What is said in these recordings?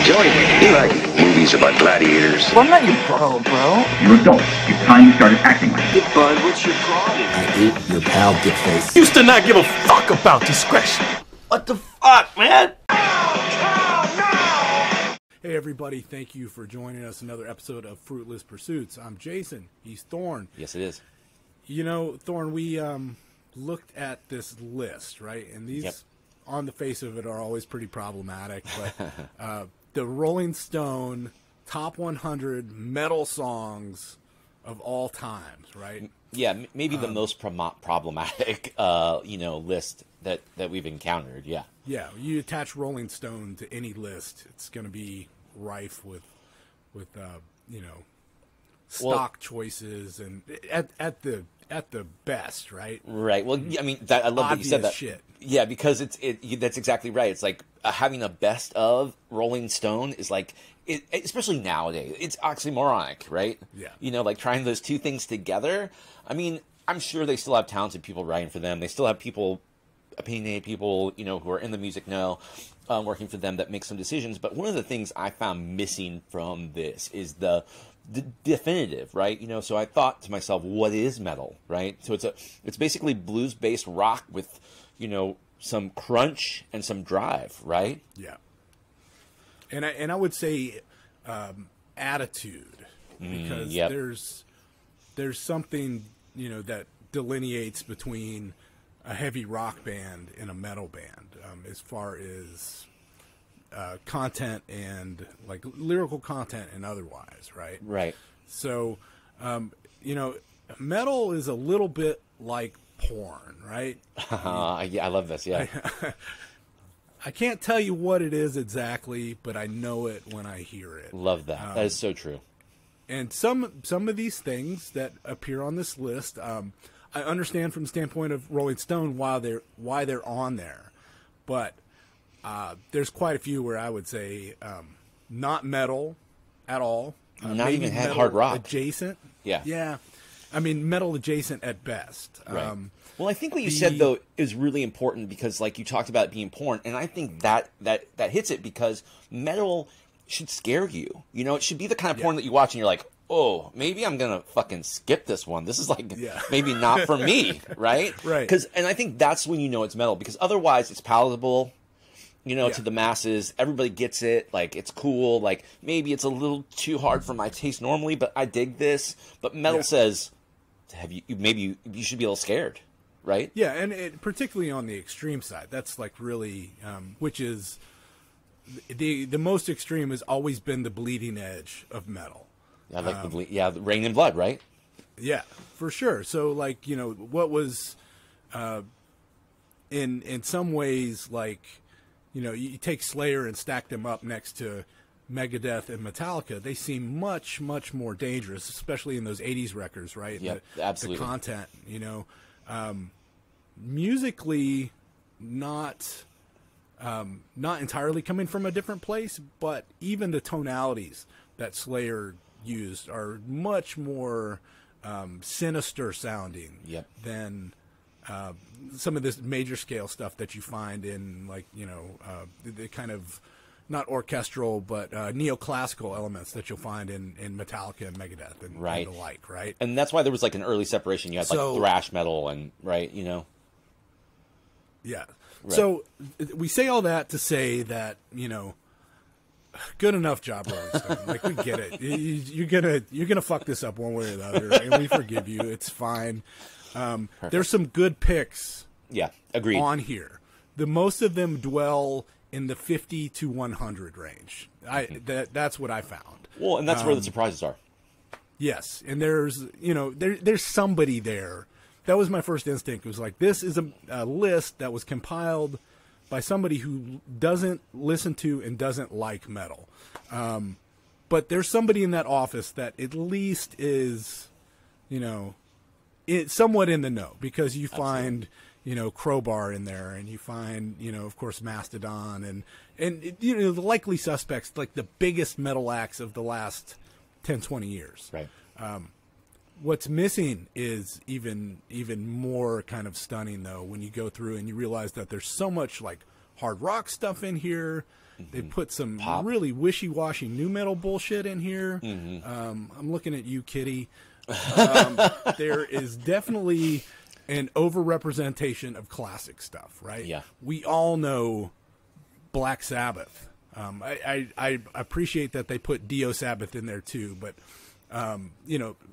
Joey, you like movies about gladiators? Well, I'm not your bro. You're adults. It's time you started acting like it. Hey, bud, what's your problem? I ate your pal Dipface. Used to not give a fuck about discretion. What the fuck, man? Hey everybody, thank you for joining us another episode of Fruitless Pursuits. I'm Jason, he's Thoryn. Yes, it is. You know, Thoryn, we looked at this list, right? And these, on the face of it, are always pretty problematic. But the Rolling Stone top 100 metal songs of all times, right? Yeah, maybe the most problematic, list that we've encountered. Yeah. Yeah, you attach Rolling Stone to any list, it's going to be rife with stock choices and at the best, right? Right. Well, I mean, I love that you said that. Shit. Yeah, because that's exactly right. It's like having a best of Rolling Stone is like, especially nowadays, it's oxymoronic, right? Yeah. You know, like trying those two things together. I mean, I'm sure they still have talented people writing for them. They still have opinionated people, who are in the music know, working for them that make some decisions. But one of the things I found missing from this is the definitive, right? So I thought to myself, what is metal, right? So it's basically blues-based rock with, some crunch and some drive, right? Yeah. And I would say attitude, because there's something, that delineates between a heavy rock band and a metal band, as far as content and like lyrical content and otherwise, right? Right. So, metal is a little bit like porn, right? Yeah, I love this. Yeah. I can't tell you what it is exactly, but I know it when I hear it. Love that. That is so true. And some of these things that appear on this list, I understand from the standpoint of Rolling Stone why they're on there, but there's quite a few where I would say not metal at all. Not even hard rock adjacent. Yeah. Yeah. I mean, metal adjacent at best. Right. Well, I think what you said though is really important because, like, you talked about it being porn, and I think that hits it because metal should scare you. It should be the kind of porn that you watch and you're like, oh, maybe I'm gonna fucking skip this one. This is like maybe not for me, right? Right. And I think that's when it's metal, because otherwise it's palatable, to the masses. Everybody gets it. Like, it's cool. Like, maybe it's a little too hard for my taste normally, but I dig this. But metal says, maybe you should be a little scared, right? Yeah, and particularly on the extreme side, that's like really, which is the most extreme has always been the bleeding edge of metal. I like the Rain and Blood, right? Yeah, for sure. So, like, what was, in some ways, like, you take Slayer and stack them up next to Megadeth and Metallica, they seem much, much more dangerous, especially in those 80s records, right? Yeah, absolutely. The content, musically not entirely coming from a different place, but even the tonalities that Slayer used are much more sinister sounding than some of this major scale stuff that you find in, like, the kind of not orchestral but neoclassical elements that you'll find in Metallica and Megadeth and the like, right? And that's why there was like an early separation. You had like thrash metal and Yeah. Right. So we say all that to say that, good enough job, Rolling Stone. Like, we get it. You're gonna fuck this up one way or the other, and we forgive you. It's fine. There's some good picks. Yeah, agreed. On here, the most of them dwell in the 50 to 100 range. That's what I found. Well, and that's where the surprises are. Yes, and there's there's somebody there. That was my first instinct. It was like, this is a list that was compiled by somebody who doesn't listen to and doesn't like metal. But there's somebody in that office that at least is, somewhat in the know, because you find, Crowbar in there, and you find, of course, Mastodon and the likely suspects, like the biggest metal acts of the last 10, 20 years. Right. What's missing is even more kind of stunning, though, when you go through and you realize that there's so much like hard rock stuff in here. They put some Pop. really wishy-washy new metal bullshit in here. Mm-hmm. I'm looking at you, Kitty. There is definitely an overrepresentation of classic stuff, right? Yeah. We all know Black Sabbath. I appreciate that they put Dio Sabbath in there too, but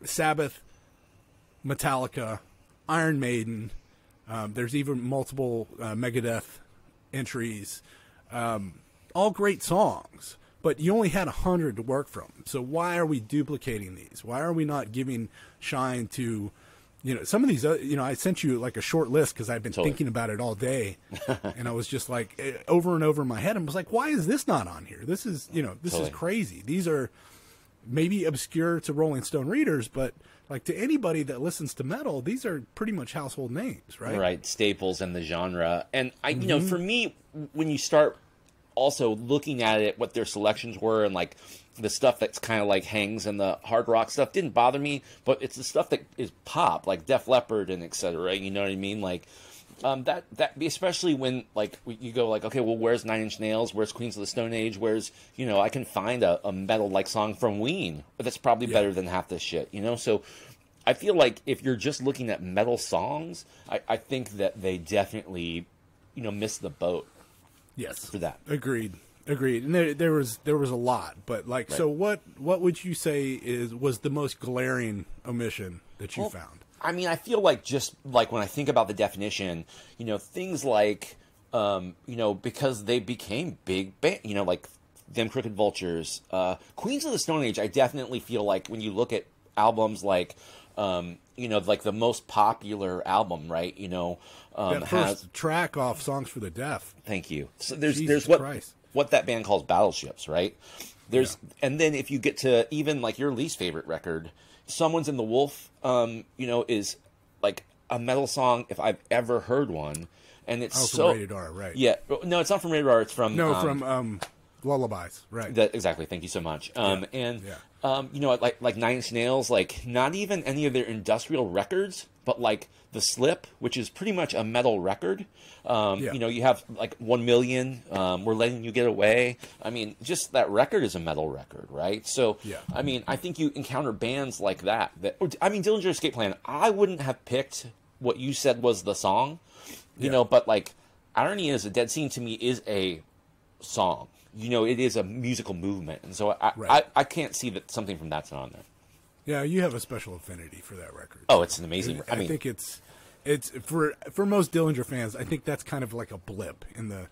Sabbath, Metallica, Iron Maiden. There's even multiple Megadeth entries. All great songs, but you only had 100 to work from. So why are we duplicating these? Why are we not giving shine to, some of these, I sent you like a short list because I've been thinking about it all day. And I was just like over and over in my head and was like, why is this not on here? This is, this is crazy. These are maybe obscure to Rolling Stone readers, but like to anybody that listens to metal, these are pretty much household names, right? Right. Staples in the genre. And for me, when you start also looking at it, what their selections were, and like the stuff that's kind of like hangs in the hard rock stuff didn't bother me, but it's the stuff that is pop, like Def Leppard and etc. You know what I mean? Like that especially when like you go like, okay, well, where's Nine Inch Nails? Where's Queens of the Stone Age? Where's I can find a metal like song from Ween that's probably better than half this shit. So I feel like if you're just looking at metal songs, I think that they definitely missed the boat. Yes, for that. Agreed. And there was a lot, but like, so what would you say was the most glaring omission that you found? I mean, I feel like just like when I think about the definition, things like, because they became big band, like them Crooked Vultures, Queens of the Stone Age. I definitely feel like when you look at albums like, like the most popular album, right? That first track off Songs for the Deaf. Thank you. So Jesus there's what that band calls battleships, right? And then if you get to even like your least favorite record, Someone's in the Wolf, is like a metal song if I've ever heard one, and it's from Rated R, right? Yeah, no, it's not from Rated R. It's from from Lullabies, right? Exactly. Thank you so much. Like Nine Inch Nails, like not even any of their industrial records, but like The Slip, which is pretty much a metal record. You have like 1 Million, We're Letting You Get Away. I mean, just that record is a metal record, right? So, I mean, I think you encounter bands like that. Dillinger Escape Plan, I wouldn't have picked what you said was the song, but like Irony Is a Dead Scene to me is a song. It is a musical movement. And so I can't see that something from that's not on there. Yeah, you have a special affinity for that record. Oh, it's an amazing. I think it's for most Dillinger fans. I think that's kind of like a blip in the.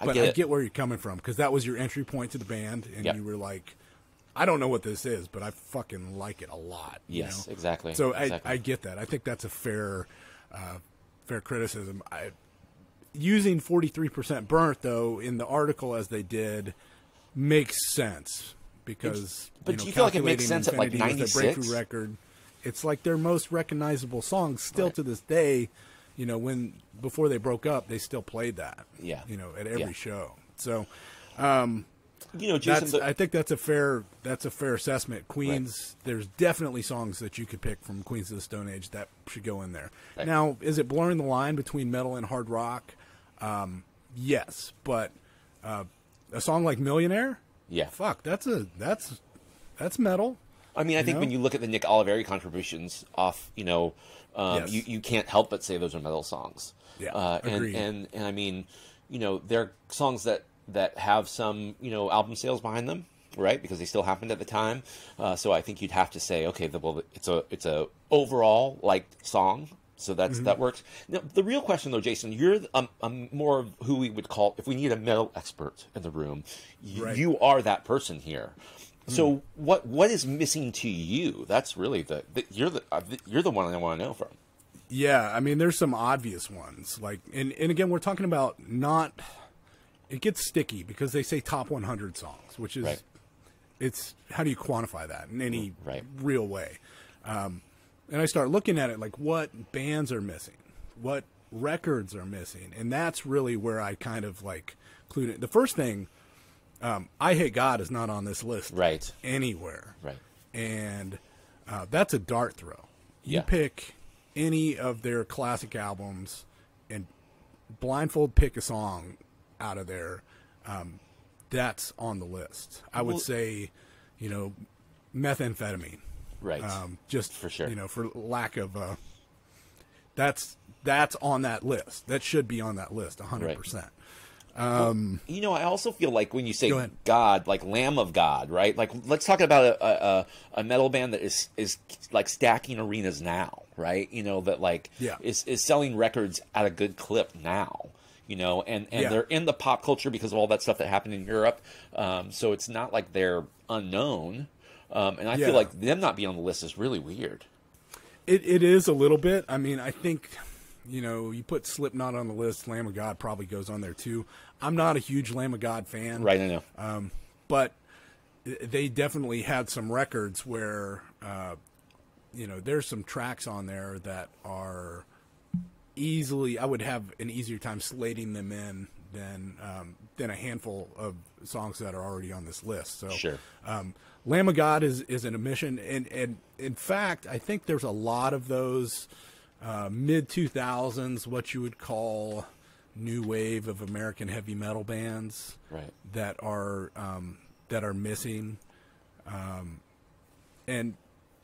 But I get where you're coming from because that was your entry point to the band, and you were like, I don't know what this is, but I fucking like it a lot. Yes, exactly. So I get that. I think that's a fair criticism. Using 43% burnt though in the article as they did makes sense. Because but do you feel like it makes sense at like 96? Breakthrough record, it's like their most recognizable song still to this day. Before they broke up, they still played that. Yeah, at every show. So, Jason, I think that's a fair assessment. Queens, there's definitely songs that you could pick from Queens of the Stone Age that should go in there. Right. Now, is it blurring the line between metal and hard rock? Yes, but a song like Millionaire. Yeah, fuck, that's metal. I mean, I think when you look at the Nick Oliveri contributions off, you can't help but say those are metal songs. Yeah, agreed. And I mean, they're songs that have some album sales behind them, right? Because they still happened at the time. So I think you'd have to say, okay, it's a overall liked song. So that works. Now, the real question, though, Jason, you're more of who we would call, if we need a metal expert in the room, you are that person here. So what is missing to you? That's really you're the one I want to know from. Yeah, I mean, there's some obvious ones. Like, and again, we're talking about it gets sticky because they say top 100 songs, which is, it's, how do you quantify that in any real way? And I start looking at it like what bands are missing, what records are missing. And that's really where I kind of like clued in. The first thing, I Hate God is not on this list anywhere. Right. And that's a dart throw. You pick any of their classic albums and blindfold pick a song out of there. that's on the list. I would say, methamphetamine. Right. Just for sure. For lack of, that's on that list. That should be on that list, 100%. I also feel like when you say Go ahead. God, like Lamb of God, right? Like, let's talk about a metal band that is like stacking arenas now, right? That is selling records at a good clip now, and they're in the pop culture because of all that stuff that happened in Europe. So it's not like they're unknown. And I feel like them not being on the list is really weird. It is a little bit. I mean, I think, you put Slipknot on the list, Lamb of God probably goes on there too. I'm not a huge Lamb of God fan. Right, I know. But they definitely had some records where, there's some tracks on there that are I would have an easier time slating them in than a handful of songs that are already on this list. So, sure. Lamb of God is an omission, and in fact, I think there's a lot of those mid 2000s, what you would call new wave of American heavy metal bands, right, that are missing. And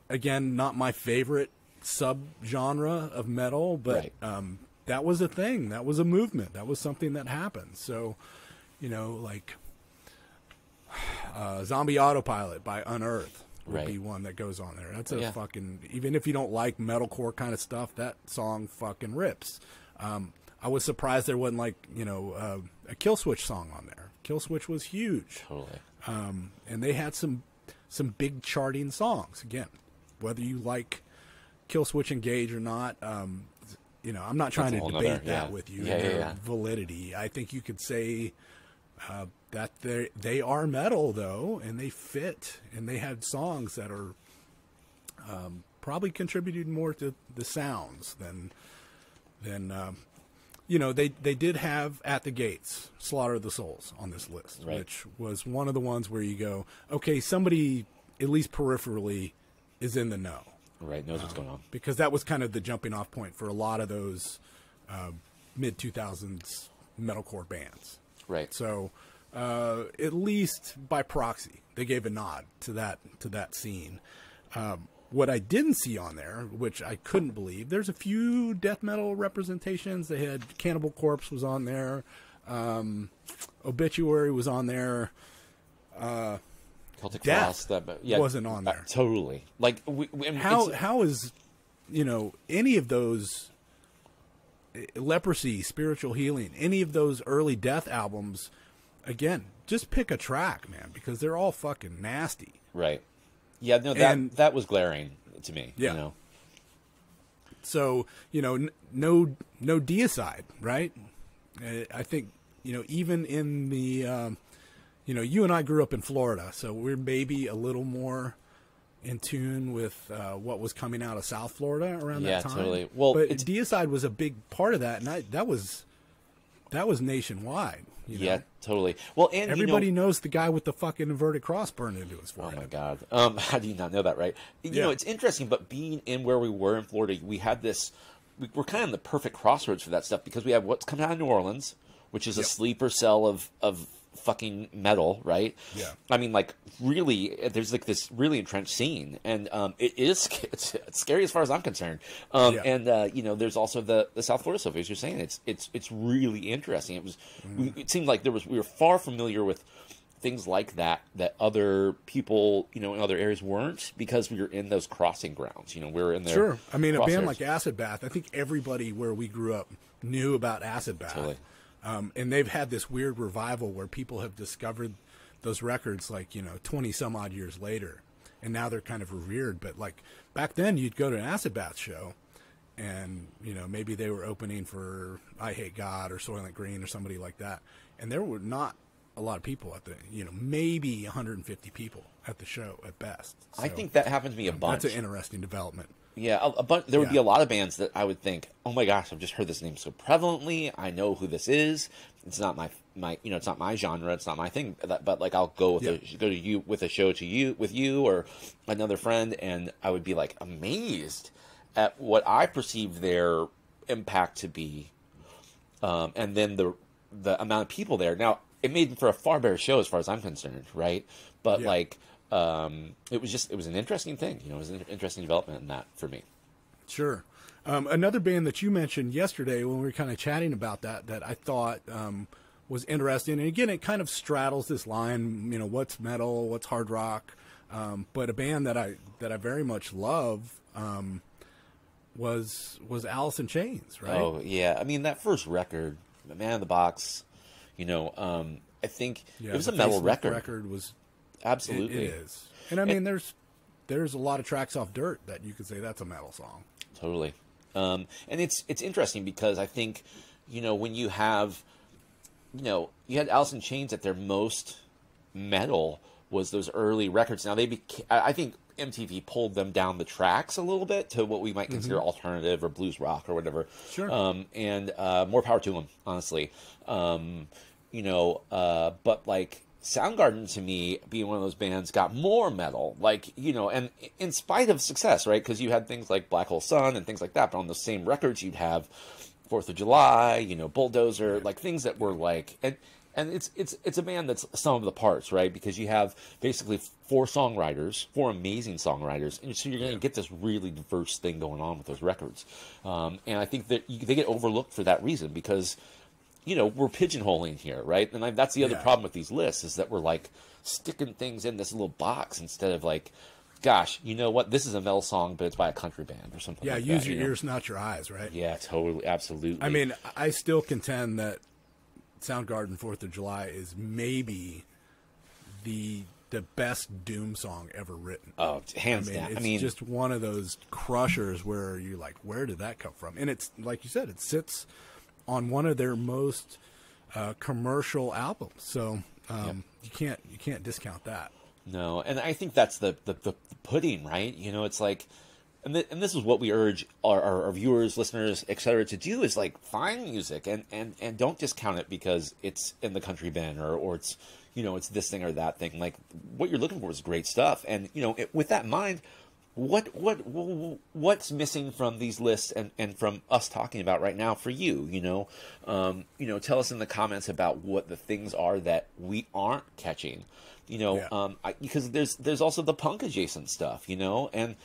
again, not my favorite subgenre of metal, but that was a thing. That was a movement. That was something that happened. So, Zombie Autopilot by Unearth would be one that goes on there. That's a fucking, even if you don't like metalcore kind of stuff, that song fucking rips. I was surprised there wasn't a Killswitch song on there. Killswitch was huge. Totally. And they had some big charting songs. Again, whether you like Killswitch Engage or not, I'm not trying to debate that with you. Validity. I think you could say that they are metal though, and they fit, and they had songs that are probably contributed more to the sounds than they did have At the Gates, Slaughter of the Souls on this list, which was one of the ones where you go, okay, somebody at least peripherally is in the know. Right, knows what's going on. Because that was kind of the jumping off point for a lot of those mid-2000s metalcore bands. Right. So at least by proxy, they gave a nod to that scene. What I didn't see on there, which I couldn't believe, there's a few death metal representations. They had Cannibal Corpse was on there. Obituary was on there. Celtic Death Frost wasn't on there. Totally. Like, how is any of those Leprosy, Spiritual Healing, any of those early Death albums? Again, just pick a track, man, because they're all fucking nasty. Right. Yeah. No, that was glaring to me. Yeah. So no deicide, right? I think even in the you and I grew up in Florida, so we're maybe a little more in tune with what was coming out of South Florida around that time. Yeah, totally. Well, but deicide was a big part of that, and that was nationwide. Yeah, totally. Well, and everybody knows the guy with the fucking inverted cross burned into his forehead. Oh my god! How do you not know that, right? It's interesting, but being in where we were in Florida, we had this. We're kind of in the perfect crossroads for that stuff because we have what's coming out of New Orleans, which is a sleeper cell of fucking metal, right? Yeah. I mean, like, really, there's like this really entrenched scene, and it's scary as far as I'm concerned. And there's also the South Florida stuff, as you're saying. It's really interesting. It was it seemed like we were far familiar with things like that other people in other areas weren't, because we were in those crossing grounds. We're in there. Sure. I mean, a band like Acid Bath, I think everybody where we grew up knew about Acid Bath. Totally. And they've had this weird revival where people have discovered those records 20 some odd years later, and now they're kind of revered. But like back then, you'd go to an Acid Bath show, and maybe they were opening for I Hate God or Soylent Green or somebody like that, and there were not a lot of people at the maybe 150 people at the show at best. So, I think that happened to me a bunch. That's an interesting development. Yeah, a bunch. There would be a lot of bands that I would think, oh my gosh, I've just heard this name so prevalently. I know who this is. It's not my it's not my genre. It's not my thing. But like, I'll go to you with a show with you or another friend, and I would be like amazed at what I perceive their impact to be, and then the amount of people there. Now, it made for a far better show as far as I'm concerned, right? But Yeah. like, it was an interesting thing, you know, it was an interesting development in that for me. Sure. Another band that you mentioned yesterday when we were kind of chatting about that I thought was interesting, and again, it kind of straddles this line, you know, what's metal, what's hard rock, but a band that I very much love was Alice in Chains, right? Oh yeah, I mean that first record, Man in the Box, you know, I think it was a metal record. Record was absolutely it is, and I mean there's a lot of tracks off Dirt that you could say that's a metal song. Totally. And it's interesting because I think, you know, when you have, you know, you had Alice in Chains at their most metal was those early records. Now I think MTV pulled them down the tracks a little bit to what we might consider alternative or blues rock or whatever. Sure. And more power to them, honestly. You know, but like Soundgarden to me, being one of those bands, got more metal, like, you know, and in spite of success, right? Because you had things like Black Hole Sun and things like that, but on the same records you'd have 4th of July, you know, Bulldozer, like things that were like, and it's a band that's some of the parts, right? Because you have basically 4 amazing songwriters, and so you're going to get this really diverse thing going on with those records. And I think that they get overlooked for that reason because, you know, we're pigeonholing here, right? And that's the other problem with these lists is that we're like sticking things in this little box instead of like, gosh, you know what? This is a metal song, but it's by a country band or something. Yeah, like use that, your you know? ears, not your eyes, right? Yeah, totally, absolutely. I mean, I still contend that Soundgarden 4th of July is maybe the best Doom song ever written. Oh, hands down. It's just one of those crushers where you're like, where did that come from? And it's like you said, it sits on one of their most commercial albums, so you can't discount that. No, and I think that's the pudding, right? You know, it's like, and this is what we urge our viewers, listeners, etc., to do is like find music and don't discount it because it's in the country bin or it's, you know, it's this thing or that thing. Like what you're looking for is great stuff, and you know, with that in mind, what's missing from these lists and from us talking about right now for you? You know, tell us in the comments about what the things are that we aren't catching. You know, because there's also the punk adjacent stuff. You know, and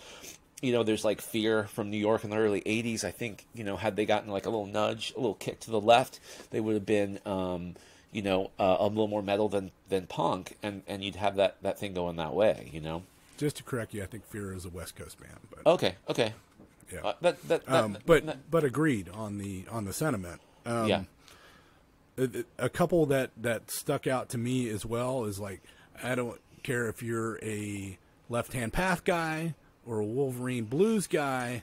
you know, there's like Fear from New York in the early '80s. I think, you know, had they gotten like a little nudge, a little kick to the left, they would have been you know, a little more metal than punk, and you'd have that thing going that way. You know. Just to correct you, I think Fear is a West Coast band. But Okay. yeah, But agreed on the sentiment. Yeah. A couple that stuck out to me as well is like, I don't care if you're a Left Hand Path guy or a Wolverine Blues guy,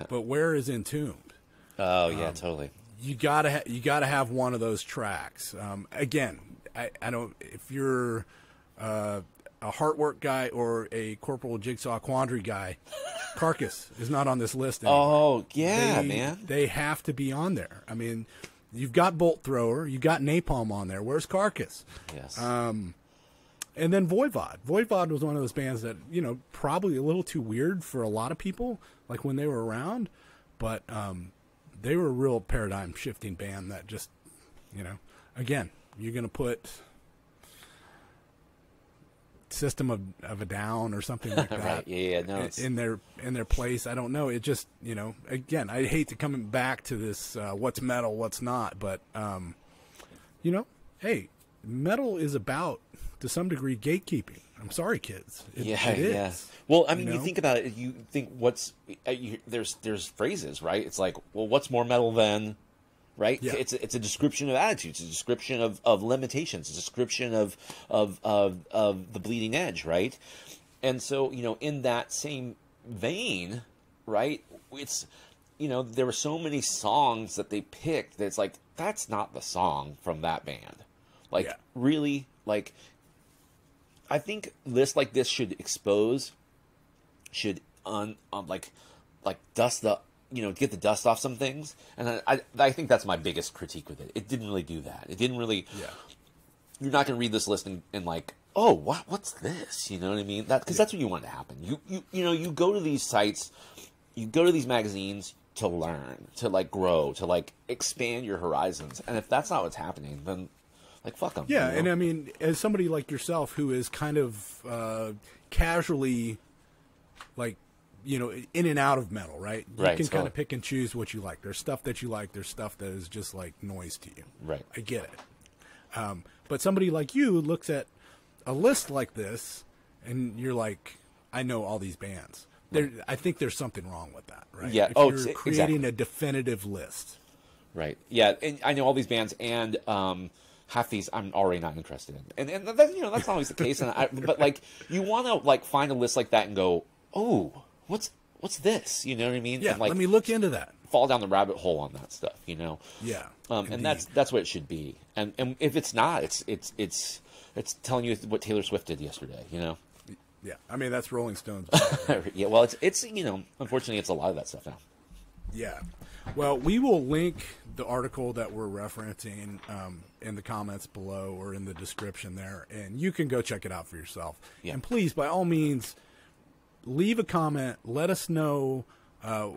but Where is Entombed? Oh yeah, totally. You gotta have one of those tracks. Again, I don't, if you're a Heartwork guy or a Corporal Jigsaw Quandary guy, Carcass is not on this list anymore. Oh yeah, man. They have to be on there. I mean, you've got Bolt Thrower, you've got Napalm on there. Where's Carcass? Yes. And then Voivod. Voivod was one of those bands that, you know, probably a little too weird for a lot of people, like when they were around, but they were a real paradigm shifting band that just, you know, again, you're going to put System of a Down or something like that. Right. Yeah. No. In their place. I don't know. It just, you know, again, I hate to come back to this what's metal, what's not, but you know, hey, metal is about, to some degree, gatekeeping. I'm sorry, kids. It is. Yeah. Well, I mean, you know? think about it. You think there's phrases, right? It's like, well, what's more metal than, right? Yeah. It's a description of attitudes, a description of limitations, a description of the bleeding edge, right? And so, you know, in that same vein, right? It's, you know, there were so many songs that they picked that it's like, that's not the song from that band. Like, really, like, I think lists like this should dust the, you know, get the dust off some things. And I think that's my biggest critique with it. It didn't really do that. It didn't really, you're not going to read this list and like, oh, what's this? You know what I mean? Because that's what you want to happen. You know, you go to these sites, you go to these magazines to learn, to like grow, to like expand your horizons. And if that's not what's happening, then Like, fuck them. Yeah, you know? and I mean, as somebody like yourself who is kind of casually, like, you know, in and out of metal, right? You Right, can so- kind of pick and choose what you like. There's stuff that you like. There's stuff that is just like noise to you. Right. I get it. But somebody like you looks at a list like this, and you're like, I know all these bands. I think there's something wrong with that, right? Yeah. If Oh, you're exactly. creating a definitive list. Right. Yeah, and I know all these bands, and half these I'm already not interested in, and that, you know, that's not always the case. But like, you want to like find a list like that and go, oh, what's this? You know what I mean? Yeah. And, like, Let me look into that. fall down the rabbit hole on that stuff. You know? Yeah. And that's what it should be. And if it's not, it's telling you what Taylor Swift did yesterday. You know? Yeah. I mean, that's Rolling Stones. Yeah. Well, it's you know, unfortunately, it's a lot of that stuff now. Yeah. Well, we will link the article that we're referencing in the comments below or in the description there, and you can go check it out for yourself. Yeah. And please, by all means, leave a comment. Let us know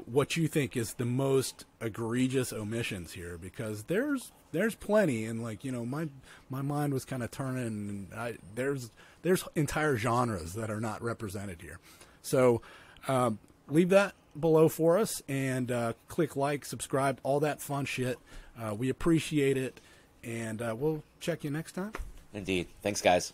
what you think is the most egregious omissions here, because there's plenty, and like, you know, my mind was kind of turning, and there's entire genres that are not represented here. So leave that below for us, and click like, subscribe, all that fun shit. We appreciate it, and we'll check you next time. Indeed. Thanks, guys.